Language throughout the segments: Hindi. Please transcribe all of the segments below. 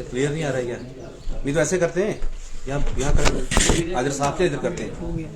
क्लियर नहीं आ रहा है क्या? नहीं तो ऐसे करते हैं, यहाँ कर, आधर साफ से इधर करते हैं। ये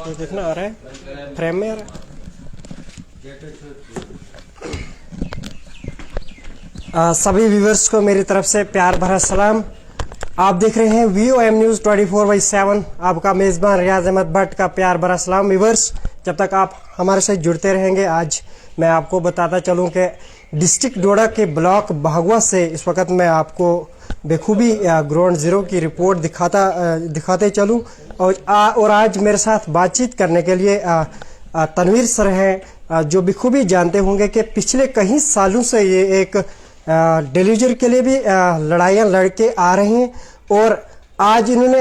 देखना आ रहा है, फ्रेम में आ रहा है। सभी व्यूवर्स को मेरी तरफ से प्यार भरा सलाम। आप देख रहे हैं VOM न्यूज़ 24/7। आपका मेज़बान रियाज अहमद भट्ट का प्यार भरा सलाम। व्यूवर्स, जब तक आप हमारे साथ जुड़ते रहेंगे, आज मैं आपको बताता चलूं कि डिस्ट्रिक्ट डोडा के ब्लॉक भागवा से इस वक्त मैं आपको बेखूबी ग्राउंड जीरो की रिपोर्ट दिखाते चलूं। और आज मेरे साथ बातचीत करने के लिए तनवीर सर हैं, जो बेखूबी जानते होंगे कि पिछले कई सालों से ये एक डिलीजर के लिए भी लड़ाइयाँ लड़के आ रहे हैं। और आज इन्होंने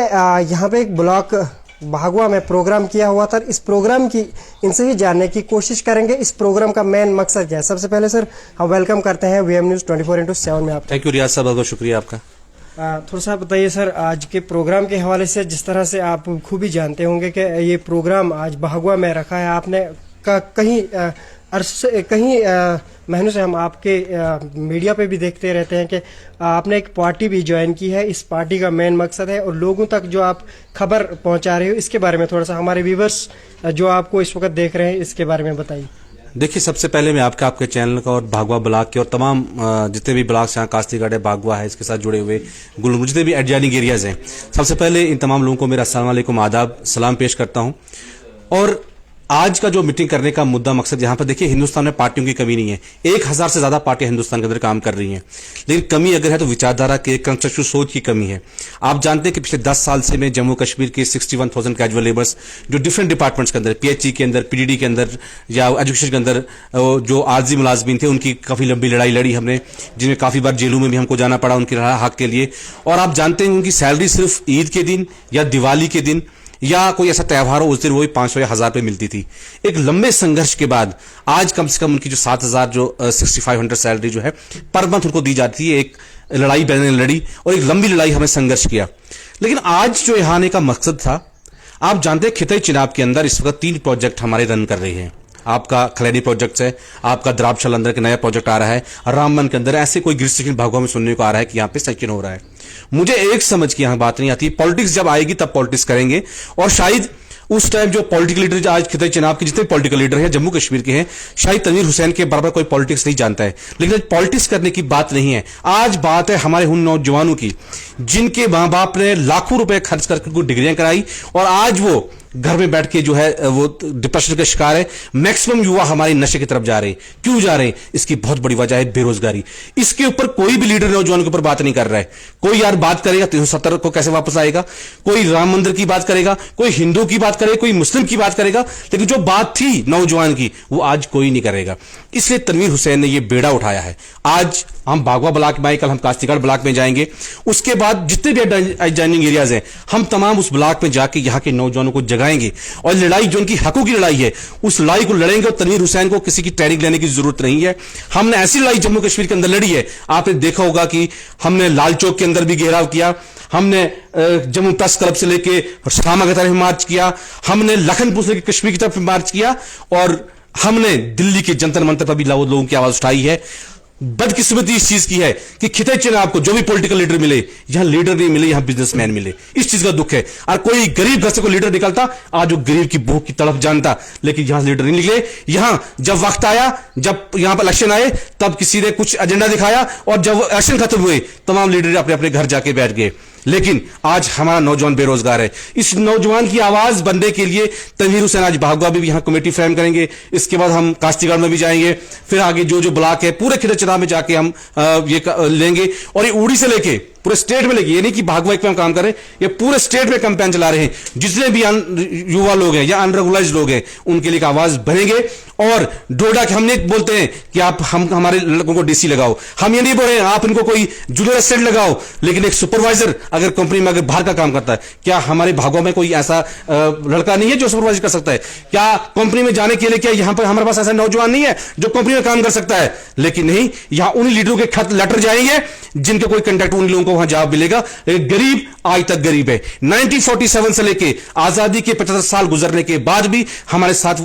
यहाँ पे एक ब्लॉक भागवा में प्रोग्राम किया हुआ था। इस प्रोग्राम की इनसे ही जानने की कोशिश करेंगे, इस प्रोग्राम का मेन मकसद क्या है। सबसे पहले सर, हम वेलकम करते हैं VOM न्यूज़ 24/7 में आप। थैंक यू रियाज साहब, बहुत शुक्रिया आपका। थोड़ा सा बताइए सर, आज के प्रोग्राम के हवाले से, जिस तरह से आप खूब ही जानते होंगे कि ये प्रोग्राम आज भागवा में रखा है आपने। कहीं महीनों से हम आपके मीडिया पे भी देखते रहते हैं कि आपने एक पार्टी भी ज्वाइन की है। इस पार्टी का मेन मकसद है और लोगों तक जो आप खबर पहुंचा रहे हो, इसके बारे में थोड़ा सा हमारे व्यूवर्स जो आपको इस वक्त देख रहे हैं, इसके बारे में बताइए। देखिए, सबसे पहले मैं आपके चैनल का और भागवा ब्लॉक के और तमाम जितने भी ब्लॉक्स यहाँ कास्तीगढ़ है, भागवा है, इसके साथ जुड़े हुए गुलमर्ग जितने भी एडजॉइनिंग एरियाज हैं, सबसे पहले इन तमाम लोगों को मेरा अस्सलाम वालेकुम आदाब सलाम पेश करता हूँ। और आज का जो मीटिंग करने का मुद्दा मकसद, यहाँ पर देखिए, हिंदुस्तान में पार्टियों की कमी नहीं है। 1000 से ज्यादा पार्टियां हिंदुस्तान के अंदर काम कर रही हैं, लेकिन कमी अगर है तो विचारधारा के, कंस्ट्रक्टिव सोच की कमी है। आप जानते हैं कि पिछले 10 साल से मैं जम्मू कश्मीर के 61,000 कैजुअल लेबर्स जो डिफरेंट डिपार्टमेंट्स के अंदर, PHE के अंदर, PDD के अंदर या एजुकेशन के अंदर जो आर्जी मुलाजमीन थे, उनकी काफी लंबी लड़ाई लड़ी हमने, जिनमें काफी बार जेलों में भी हमको जाना पड़ा उनके हक के लिए। और आप जानते हैं उनकी सैलरी सिर्फ ईद के दिन या दिवाली के दिन या कोई ऐसा त्यौहार हो, उस दिन वही 500 या 1000 रुपए मिलती थी। एक लंबे संघर्ष के बाद आज कम से कम उनकी जो 7000 जो 6500 सैलरी जो है पर मंथ उनको दी जाती है। एक लड़ाई मैंने लड़ी और एक लंबी लड़ाई हमें संघर्ष किया। लेकिन आज जो यहाँ आने का मकसद था, आप जानते हैं खिताई चिनाब के अंदर इस वक्त 3 प्रोजेक्ट हमारे रन कर रहे हैं। आपका खलैनी प्रोजेक्ट है, आपका द्राबशाल अंदर के नया प्रोजेक्ट आ रहा है, रामबन के अंदर ऐसे कोई गिरस्टिकल भागों में सुनने को आ रहा है कि यहाँ पे सेक्शन हो रहा है। मुझे एक समझ की यहाँ बात नहीं आती, पॉलिटिक्स जब आएगी तब पॉलिटिक्स करेंगे। और शायद उस टाइम जो पॉलिटिकल लीडर, आज खिताई चिनाब के जितने पॉलिटिकल लीडर हैं जम्मू कश्मीर के हैं, शायद तनवीर हुसैन के बराबर कोई पॉलिटिक्स नहीं जानता है। लेकिन पॉलिटिक्स करने की बात नहीं है, आज बात है हमारे उन नौजवानों की जिनके मां बाप ने लाखों रुपए खर्च करके उनको डिग्रियां कराई और आज वो घर में बैठ के जो है वो डिप्रेशन का शिकार है। मैक्सिमम युवा हमारे नशे की तरफ जा रहे हैं। क्यों जा रहे हैं? इसकी बहुत बड़ी वजह है बेरोजगारी। इसके ऊपर कोई भी लीडर नौजवानों के ऊपर बात नहीं कर रहा है। कोई यार बात करेगा 370 को कैसे वापस आएगा, कोई राम मंदिर की बात करेगा, कोई हिंदू की बात करेगा, कोई मुस्लिम की बात करेगा, लेकिन जो बात थी नौजवान की वो आज कोई नहीं करेगा। इसलिए तनवीर हुसैन ने यह बेड़ा उठाया है। आज हम भागवा ब्लॉक में आए, कल हम कास्तीगढ़ ब्लॉक में जाएंगे, उसके बाद जितने भी एडजॉइनिंग एरियाज हैं हम तमाम उस ब्लॉक में जाके यहाँ के नौजवानों को जगाएंगे और लड़ाई जो उनकी हकों की लड़ाई है उस लड़ाई को लड़ेंगे। और तनवीर हुसैन को किसी की ट्रेनिंग लेने की जरूरत नहीं है। हमने ऐसी लड़ाई जम्मू कश्मीर के अंदर लड़ी है, आपने देखा होगा कि हमने लाल चौक के अंदर भी घेराव किया, हमने जम्मू प्रेस क्लब से लेके शामा की तरफ मार्च किया, हमने लखनपुर से लेकर कश्मीर की तरफ मार्च किया और हमने दिल्ली के जंतर मंतर पर भी लोगों की आवाज उठाई है। बदकिस्मती इस चीज की है कि खिताई चिनाब को जो भी पॉलिटिकल लीडर मिले, यहां लीडर नहीं मिले, यहां बिजनेसमैन मिले। इस चीज का दुख है। और कोई गरीब घर से कोई लीडर निकलता, आज वो गरीब की भूख की तड़प जानता, लेकिन यहां लीडर नहीं निकले। यहां जब वक्त आया, जब यहां पर इलेक्शन आए, तब किसी ने कुछ एजेंडा दिखाया और जब इलेक्शन खत्म हुए तमाम लीडर अपने अपने घर जाके बैठ गए। लेकिन आज हमारा नौजवान बेरोजगार है। इस नौजवान की आवाज बनने के लिए तनवीर हुसैन आज भागवा में भी यहाँ कमेटी फ्रेम करेंगे, इसके बाद हम काश्तीगढ़ में भी जाएंगे, फिर आगे जो जो ब्लॉक है पूरे खिड़े चनाब में जाके हम लेंगे, और ये उड़ी से लेके पूरे स्टेट में लेके, ये नहीं कि भागवा एक पे हम काम करें, ये पूरे स्टेट में कैंपेन चला रहे हैं। जितने भी युवा लोग हैं या अनरेगुलराइज लोग हैं उनके लिए एक आवाज बनेंगे। और डोडा के हम नहीं बोलते हैं कि आप हम हमारे लड़कों को डीसी लगाओ, हम ये नहीं बोल रहे हैं आप इनको कोई जूनियर असिस्टेंट लगाओ, लेकिन एक सुपरवाइजर अगर कंपनी में अगर बाहर का काम करता है, क्या हमारे भागवा में कोई ऐसा लड़का नहीं है जो सुपरवाइजर कर सकता है? क्या कंपनी में जाने के लिए क्या यहां पर हमारे पास ऐसा नौजवान नहीं है जो कंपनी में काम कर सकता है? लेकिन नहीं, यहां उन्हीं लीडरों के खत लेटर जाएंगे जिनके कोई कंटेक्ट उन लोगों को वहां जवाब मिलेगा। लेकिन गरीब आज तक गरीब है। 1947 से लेके आजादी के 75 साल गुजरने के बाद भी हमारे साथ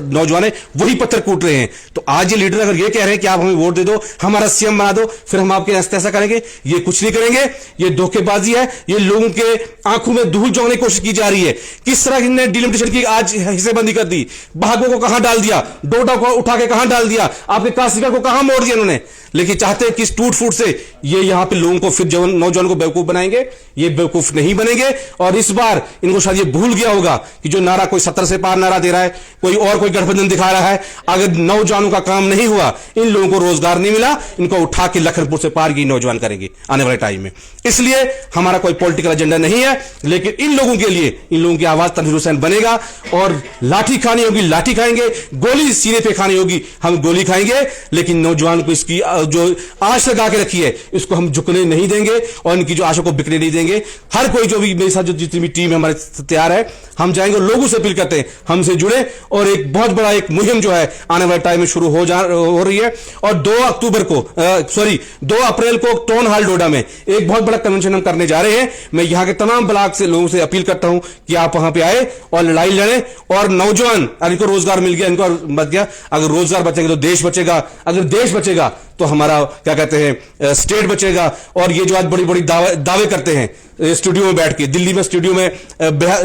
नौजवान वही पत्थर कूट रहे हैं। तो आज ये लीडर अगर ये कह रहे हैं कि आप हमें वोट दे दो, हमारा सीएम बना दो, फिर हम आपके ऐसा करेंगे, ये कुछ नहीं करेंगे। ये धोखेबाजी है, ये लोगों के आंखों में धूल झोंकने की कोशिश की जा रही है। किस तरह ने डिलिमिटेशन की आज हिस्सेबंदी कर दी, भागों को कहां डाल दिया, डोडा को उठा के कहां डाल दिया, आपके काशीगढ़ को कहां मोड़ दिया उन्होंने। लेकिन चाहते हैं कि इस टूट फूट से ये यहां पे लोगों को फिर नौजवानों को बेवकूफ बनाएंगे। ये बेवकूफ नहीं बनेंगे। और इस बार इनको शायद ये भूल गया होगा कि जो नारा कोई 70 से पार नारा दे रहा है, कोई गठबंधन दिखा रहा है, अगर नौजवानों का काम नहीं हुआ, इन लोगों को रोजगार नहीं मिला, इनको उठा के लखनपुर से पार ये नौजवान करेंगे आने वाले टाइम में। इसलिए हमारा कोई पॉलिटिकल एजेंडा नहीं है, लेकिन इन लोगों के लिए इन लोगों की आवाज तनवीर हुसैन बनेगा। और लाठी खानी होगी लाठी खाएंगे, गोली सीने पे खानी होगी हम गोली खाएंगे, लेकिन नौजवान को इसकी जो आश लगा के रखी है इसको हम झुकने नहीं देंगे और इनकी जो आशा को बिकने नहीं देंगे। हर कोई जो भी मेरे साथ जो जितनी भी टीम है हमारे तैयार है, हम जाएंगे और लोगों से अपील करते हैं हमसे जुड़े। और एक बहुत बड़ा एक मुहिम जो है आने वाले टाइम में शुरू हो रही है। और 2 अप्रैल को टाउन हॉल डोडा में एक बहुत बड़ा कन्वेंशन हम करने जा रहे हैं। मैं यहां के तमाम ब्लॉक से लोगों से अपील करता हूं कि आप वहां पे आए और लड़ाई लड़ें। और नौजवान, इनको रोजगार मिल गया, इनको बच गया, अगर रोजगार बचेंगे तो देश बचेगा, अगर देश बचेगा तो हमारा क्या कहते हैं स्टेट बचेगा। और ये जो आज बड़ी बड़ी दावे करते हैं स्टूडियो में बैठ के, दिल्ली में स्टूडियो में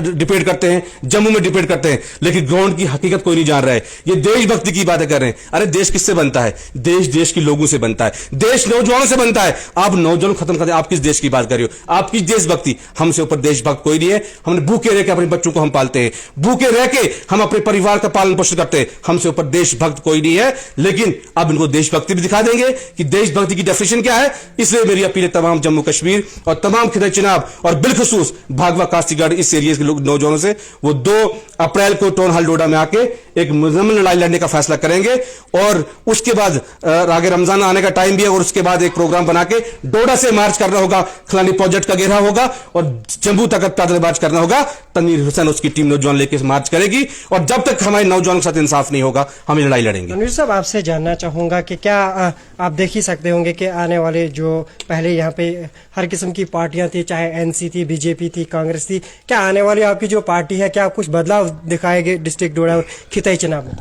डिबेट करते हैं, जम्मू में डिबेट करते हैं, लेकिन ग्राउंड की हकीकत कोई नहीं जान रहा है। ये देशभक्ति की बातें कर रहे हैं। अरे देश किससे बनता है? देश के लोगों से बनता है, देश नौजवानों से बनता है। आप नौजवान खत्म कर दे, आप किस देश की बात कर रहे हो? आपकी देशभक्ति, हमसे ऊपर देशभक्त कोई नहीं है। हमने भूखे रह के अपने बच्चों को हम पालते हैं, भूखे रह के हम अपने परिवार का पालन पोषण करते हैं, हमसे ऊपर देशभक्त कोई नहीं है। लेकिन अब इनको देशभक्ति भी दिखा देंगे कि देशभक्ति की डेफिनेशन क्या है। इसलिए मेरी अपील है तमाम जम्मू कश्मीर और तमाम खिदर चनाब और बिलखसूस भागवा काशीगढ़ इस एरिया के लोग नौजवानों से, वो 2 अप्रैल को टाउन हॉल डोडा में आके एक मुजम्मल लड़ाई लड़ने का फैसला करेंगे। और उसके बाद आगे रमजान आने का टाइम भी है, और उसके बाद एक प्रोग्राम बना के डोडा से मार्च करना होगा, खलानी प्रोजेक्ट का घेरा होगा और जम्मू तक पैदल मार्च करना होगा। तनवीर हुसैन उसकी टीम नौजवान लेके मार्च करेगी। और जब तक हमारे नौजवानों के साथ इंसाफ नहीं होगा हम लड़ाई लड़ेंगे। तनवीर साहब, आपसे जानना चाहूंगा कि क्या आप देख ही सकते होंगे कि आने वाले जो पहले यहाँ पे हर किस्म की पार्टियां थी, चाहे एनसी थी, बीजेपी थी, कांग्रेस थी, क्या आने वाली आपकी जो पार्टी है क्या कुछ बदलाव दिखाएगी डिस्ट्रिक्ट डोडा और खिताई चनाब में?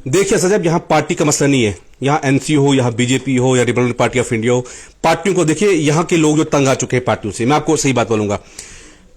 देखिए सजब, यहां पार्टी का मसला नहीं है। यहां एनसी हो, यहां बीजेपी हो या रिपब्लिकन पार्टी ऑफ इंडिया हो, पार्टियों को देखिए, यहां के लोग जो तंग आ चुके हैं पार्टियों से, मैं आपको सही बात बोलूंगा,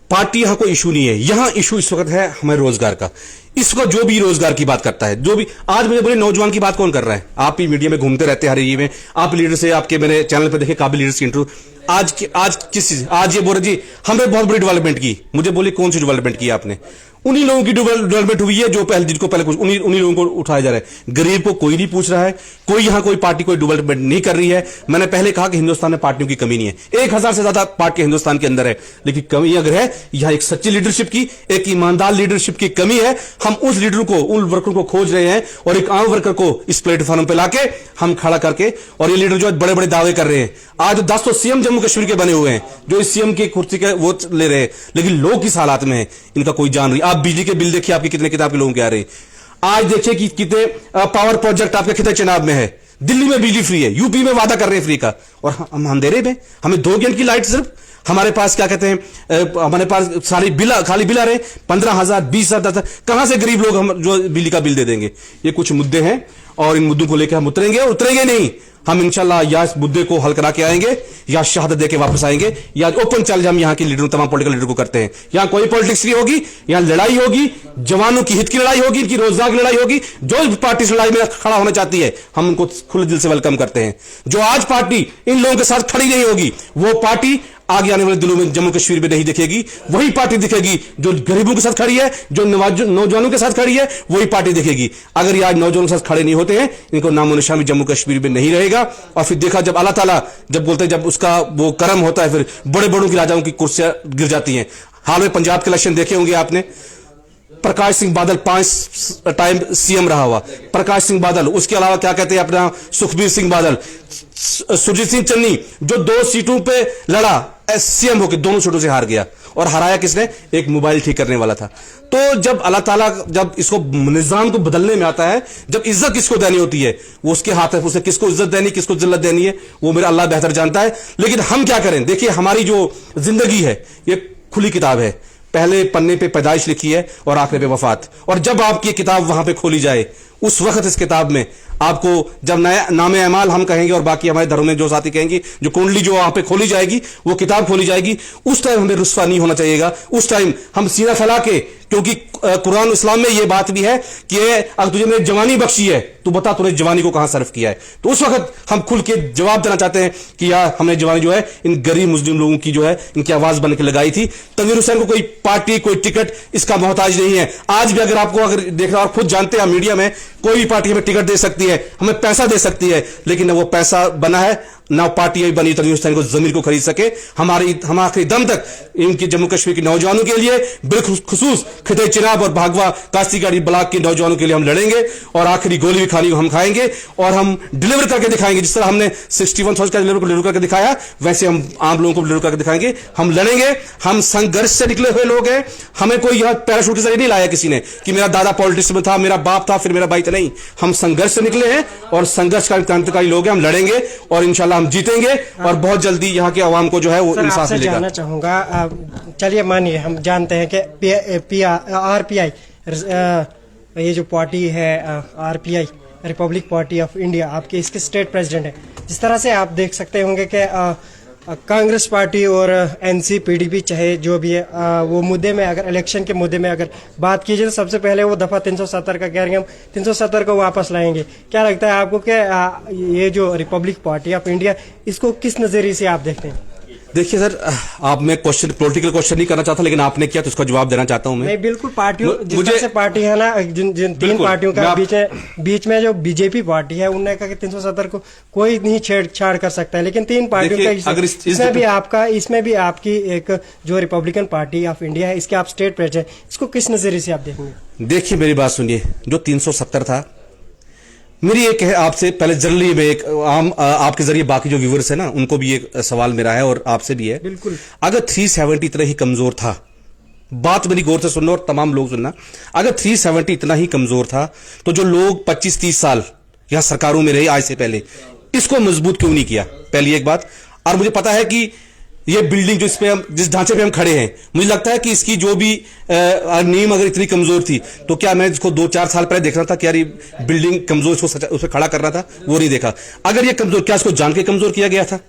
पार्टी यहां कोई इशू नहीं है। यहां इशू इस वक्त है हमारे रोजगार का। इस वक्त जो भी रोजगार की बात करता है, जो भी आज मुझे बोले नौजवान की बात कौन कर रहा है? आप ही मीडिया में घूमते रहते हैं हर एरिया में, आप लीडर से आपके मेरे चैनल पर देखे काबिल लीडर्स की इंटरव्यू। आज ये बोल रहे जी हमने बहुत बड़ी डेवलपमेंट की। मुझे बोले कौन सी डेवलपमेंट की आपने? उन्हीं लोगों की डेवलपमेंट हुई है जो पहले, जिनको पहले कुछ उन्हीं लोगों को उठाया जा रहा है। गरीब को कोई नहीं पूछ रहा है, कोई यहां कोई पार्टी कोई डेवलपमेंट नहीं कर रही है। मैंने पहले कहा कि हिंदुस्तान में पार्टियों की कमी नहीं है, 1000 से ज्यादा पार्टी हिंदुस्तान के अंदर है, लेकिन कमी अगर है यहां एक सच्ची लीडरशिप की, एक ईमानदार लीडरशिप की कमी है। हम उस लीडर को, उन वर्कर को खोज रहे हैं और एक आम वर्कर को इस प्लेटफॉर्म पे लाके हम खड़ा करके, और ये लीडर जो बड़े बड़े दावे कर रहे हैं, आज 10 तो सीएम जम्मू कश्मीर के बने हुए हैं जो इस सीएम की कुर्सी के वो ले रहे हैं, लेकिन लोग किस हालात में है इनका कोई जान नहीं। आप बिजली के बिल देखिए आपके कितने किताब के लोगों के आ रहे हैं। आज देखिए कि कितने पावर प्रोजेक्ट आपके खिता चनाब में है। दिल्ली में बिजली फ्री है, यूपी में वादा कर रहे हैं फ्री का, और हम अंधेरे में, हमें 2 घंटे की लाइट सिर्फ, हमारे पास क्या कहते हैं, हमारे पास सारी खाली बिल आ रहे 15,000 20,000 कहां से गरीब लोग हम जो बिजली का बिल दे देंगे? ये कुछ मुद्दे हैं और इन मुद्दों को लेकर हम उतरेंगे नहीं। हम इंशाल्लाह या इस मुद्दे को हल करा के आएंगे या शहादत देके वापस आएंगे, या ओपन चैलेंज हम यहाँ के लीडरों, तमाम पॉलिटिकल लीडर को करते हैं। यहाँ कोई पॉलिटिक्स नहीं होगी, यहाँ लड़ाई होगी, जवानों की हित की लड़ाई होगी, इनकी रोजगार की लड़ाई होगी। जो पार्टी इस लड़ाई में खड़ा होना चाहती है हम उनको खुले दिल से वेलकम करते हैं। जो आज पार्टी इन लोगों के साथ खड़ी नहीं होगी, वो पार्टी आगे आने वाले दिनों में जम्मू कश्मीर में नहीं दिखेगी। वही पार्टी दिखेगी जो गरीबों के साथ खड़ी है, जो नौजवानों के साथ खड़ी है, वही पार्टी दिखेगी। अगर ये आज नौजवानों के साथ खड़े नहीं होते हैं, इनको नामो निशान भी जम्मू कश्मीर में नहीं रहेगा। और फिर देखा जब अल्लाह ताला जब बोलते हैं, जब उसका वो करम होता है, फिर बड़े बड़ों की राजाओं की कुर्सियां गिर जाती हैं। हाल में पंजाब के इलेक्शन देखे होंगे आपने, प्रकाश सिंह बादल 5 टाइम सीएम रहा हुआ, प्रकाश सिंह बादल। उसके अलावा क्या कहते हैं अपना सुखबीर सिंह बादल, सुरजीत सिंह चन्नी जो 2 सीटों पे लड़ा सीएम होकर, दोनों सीटों से हार गया। और हराया किसने? एक मोबाइल ठीक करने वाला था। तो जब अल्लाह ताला जब इसको निजाम को बदलने में आता है, जब इज्जत किसको देनी होती है वो उसके हाथ है, उसे किसको इज्जत देनी, किसको जिल्लत देनी है, वो मेरा अल्लाह बेहतर जानता है। लेकिन हम क्या करें? देखिए, हमारी जो जिंदगी है ये खुली किताब है। पहले पन्ने पे पैदाइश लिखी है और आखिर पे वफात। और जब आपकी किताब वहां पे खोली जाए, उस वक्त इस किताब में आपको जब नया नामे अमाल हम कहेंगे और बाकी हमारे धर्म में जो साथी कहेंगे, जो कुंडली जो वहां पे खोली जाएगी, वो किताब खोली जाएगी, उस टाइम हमें रुस्वा नहीं होना चाहिएगा। उस टाइम हम सीना फैला के, क्योंकि कुरान इस्लाम में यह बात भी है कि अगर तुझे मेरी जवानी बख्शी है तो बता तूने जवानी को कहां सर्व किया है। तो उस वक्त हम खुल के जवाब देना चाहते हैं कि यार हमने जवानी जो है इन गरीब मुस्लिम लोगों की जो है इनकी आवाज बन के लगाई थी। तनवीर हुसैन को कोई पार्टी, कोई टिकट इसका मोहताज नहीं है। आज भी अगर आपको अगर देखना, और खुद जानते हैं मीडिया में, कोई भी पार्टी हमें टिकट दे सकती है, हमें पैसा दे सकती है, लेकिन वो पैसा बना है ना पार्टी बनी तनवीर हुसैन को जमीन को खरीद सके। हम आखिरी दम तक इनकी जम्मू कश्मीर के नौजवानों के लिए, बिलखुसूस खिते चिनाब और भागवा कास्तीगाड़ी ब्लॉक के नौजवानों के लिए हम लड़ेंगे और आखिरी गोली भी खानी हम खाएंगे और हम डिलीवर करके दिखाएंगे। जिस तरह हमने 61 का डिलीवर करके दिखाया, वैसे हम आम लोगों को डिलीवर करके दिखाएंगे। हम लड़ेंगे, हम संघर्ष से निकले हुए लोग हैं। हमें कोई यहां पैराशूट से नहीं लाया किसी ने कि मेरा दादा पॉलिटिक्स में था, मेरा बाप था, फिर मेरा भाई था। नहीं, हम संघर्ष से निकले हैं और संघर्ष का क्रांतिकारी लोग हैं। हम लड़ेंगे और इंशाल्लाह हम जीतेंगे और बहुत जल्दी यहाँ के आवाम को जो है वो इंसाफ मिलेगा। जानना चाहूंगा, चलिए मानिए हम जानते हैं कि आरपीआई, ये जो पार्टी है RPI, Republic Party of India, आपके इसके स्टेट प्रेसिडेंट है। जिस तरह से आप देख सकते होंगे कि कांग्रेस पार्टी और एनसी पीडीपी चाहे जो भी है, वो मुद्दे में अगर इलेक्शन के मुद्दे में अगर बात की जाए तो सबसे पहले वो दफा 370 का कह रहे हैं, हम 370 को वापस लाएंगे। क्या लगता है आपको कि ये जो रिपब्लिक पार्टी ऑफ इंडिया, इसको किस नजरिए से आप देखते हैं? देखिए सर, आप मैं क्वेश्चन पॉलिटिकल क्वेश्चन नहीं करना चाहता, लेकिन आपने किया तो उसका जवाब देना चाहता हूं मैं। नहीं, बिल्कुल पार्टियों, जिस तरह से पार्टी है ना, जिन 3 पार्टियों का बीच में जो बीजेपी पार्टी है, उन्होंने कहा कि 370 को कोई नहीं छेड़छाड़ कर सकता है, लेकिन 3 पार्टियों का इसमें भी आपकी एक जो रिपब्लिकन पार्टी ऑफ इंडिया है, इसके आप स्टेट प्रेसिडेंट, इसको किस नजरिए से आप देखेंगे? देखिए मेरी बात सुनिए, जो 370 था, मेरी एक है आपसे पहले जनरली में एक आम आपके जरिए बाकी जो व्यूअर्स है ना, उनको भी एक सवाल मेरा है और आपसे भी है। बिल्कुल, अगर 370 इतना ही कमजोर था, बात मेरी गौर से सुनना और तमाम लोग सुनना, अगर 370 इतना ही कमजोर था तो जो लोग 25-30 साल यहां सरकारों में रहे आज से पहले, इसको मजबूत क्यों नहीं किया? पहली एक बात। और मुझे पता है कि ये बिल्डिंग जो इसपे हम, जिस ढांचे पे हम खड़े हैं, मुझे लगता है कि इसकी जो भी नींव अगर इतनी कमजोर थी तो क्या मैं इसको 2-4 साल पहले देख रहा था कि यार ये बिल्डिंग कमजोर, इसको उसे खड़ा करना था, वो नहीं देखा। अगर ये कमजोर, क्या इसको जान के कमजोर किया गया था?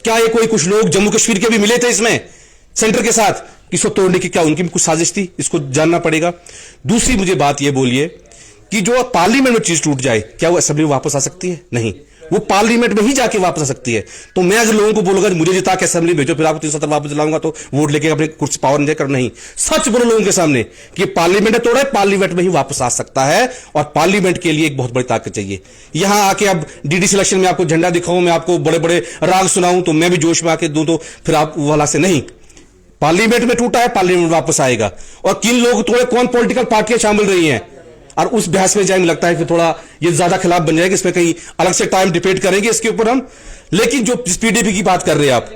क्या ये कोई कुछ लोग जम्मू कश्मीर के भी मिले थे इसमें सेंटर के साथ, इसको तोड़ने की क्या उनकी कुछ साजिश थी? इसको जानना पड़ेगा। दूसरी मुझे बात ये बोलिए कि जो पार्लियामेंट में चीज टूट जाए, क्या वो असेंबली में वापस आ सकती है? नहीं, वो पार्लियामेंट में ही जाके वापस आ सकती है। तो मैं अगर लोगों को बोलूंगा मुझे जिता के असेंबली भेजो, फिर आपको 370 वापस दिलाऊंगा, तो वोट लेके अपने कुर्सी पावर एंजॉय कर, नहीं। सच बोलो लोगों के सामने कि पार्लियामेंट तोड़ा है, पार्लियामेंट में ही वापस आ सकता है और पार्लियामेंट के लिए एक बहुत बड़ी ताकत चाहिए। यहां आके अब डीडीसी इलेक्शन में आपको झंडा दिखाऊं, मैं आपको बड़े बड़े राग सुनाऊं, तो मैं भी जोश में आके दूं, तो फिर आप वाला से नहीं। पार्लियामेंट में टूटा है, पार्लियामेंट वापस आएगा। और किन लोग तोड़े, कौन पॉलिटिकल पार्टियां शामिल रही हैं, और उस बहस में जाए, लगता है कि थोड़ा ये ज्यादा खिलाफ बन जाएगा, इसमें कहीं अलग से टाइम डिबेट करेंगे इसके ऊपर हम। लेकिन जो पीडीपी की बात कर रहे हैं आप,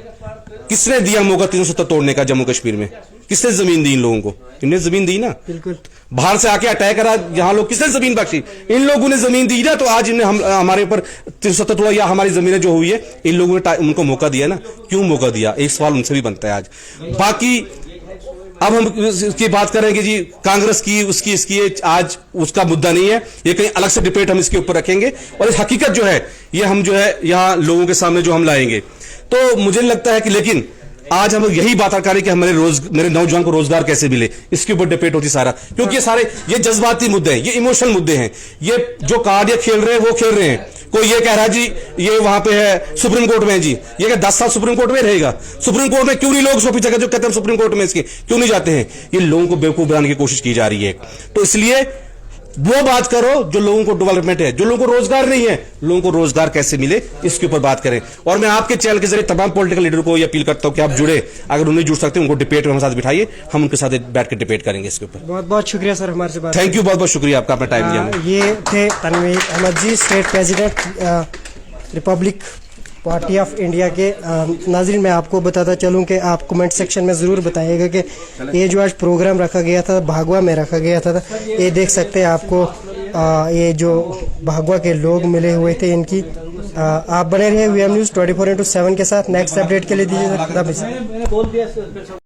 किसने दिया मौका 370 तोड़ने का जम्मू कश्मीर में? किसने जमीन दी इन लोगों को? इन्हें जमीन दी ना, बिल्कुल। बाहर से आके अटैक करा यहां लोग, किसने जमीन बख्शी? इन लोगों ने जमीन दी ना, तो आज इन्हें हमारे ऊपर 370 तोड़ा, या हमारी जमीनें जो हुई है, इन लोगों ने उनको मौका दिया ना। क्यों मौका दिया? एक सवाल उनसे भी बनता है आज। बाकी अब हम इसकी बात करेंगे जी, कांग्रेस की, उसकी, इसकी, आज उसका मुद्दा नहीं है, ये कहीं अलग से डिबेट हम इसके ऊपर रखेंगे और इस हकीकत जो है ये हम जो है यहां लोगों के सामने जो हम लाएंगे। तो मुझे लगता है कि, लेकिन आज हम यही बात करें कि मेरे नौजवान को रोजगार कैसे मिले, इसके ऊपर डिबेट होती सारा, क्योंकि ये सारे ये जज्बाती मुद्दे हैं, ये इमोशनल मुद्दे हैं। ये जो कार्ड ये खेल रहे हैं वो खेल रहे हैं, कोई ये कह रहा है जी ये वहां पे है सुप्रीम कोर्ट में है जी, ये क्या 10 साल सुप्रीम कोर्ट में रहेगा? सुप्रीम कोर्ट में क्यों नहीं लोग उसको पीछे जो कहते हैं सुप्रीम कोर्ट में इसके क्यों नहीं जाते हैं? ये लोगों को बेवकूफ बनाने की कोशिश की जा रही है। तो इसलिए वो बात करो जो लोगों को डेवलपमेंट है, जो लोगों को रोजगार नहीं है, लोगों को रोजगार कैसे मिले इसके ऊपर बात करें। और मैं आपके चैनल के जरिए तमाम पॉलिटिकल लीडर को ये अपील करता हूं कि आप जुड़े, अगर उन्हें जुड़ सकते हैं उनको डिबेट में हमारे साथ बिठाइए, हम उनके साथ बैठ कर डिबेट करेंगे इसके ऊपर। बहुत बहुत शुक्रिया सर हमारे से बात। थैंक यू, बहुत बहुत शुक्रिया आपका, अपना टाइम दिया हमें। ये थे Tanveer Ahmed ji, state president Republic Party of India के। नाज़रीन मैं आपको बताता चलूं कि आप कमेंट सेक्शन में ज़रूर बताइएगा कि ये जो आज प्रोग्राम रखा गया था भागवा में रखा गया था, ये देख सकते हैं आपको ये जो भागवा के लोग मिले हुए थे इनकी। आप बने रहे वीएम न्यूज़ 24/7 के साथ। नेक्स्ट अपडेट के लिए दीजिए।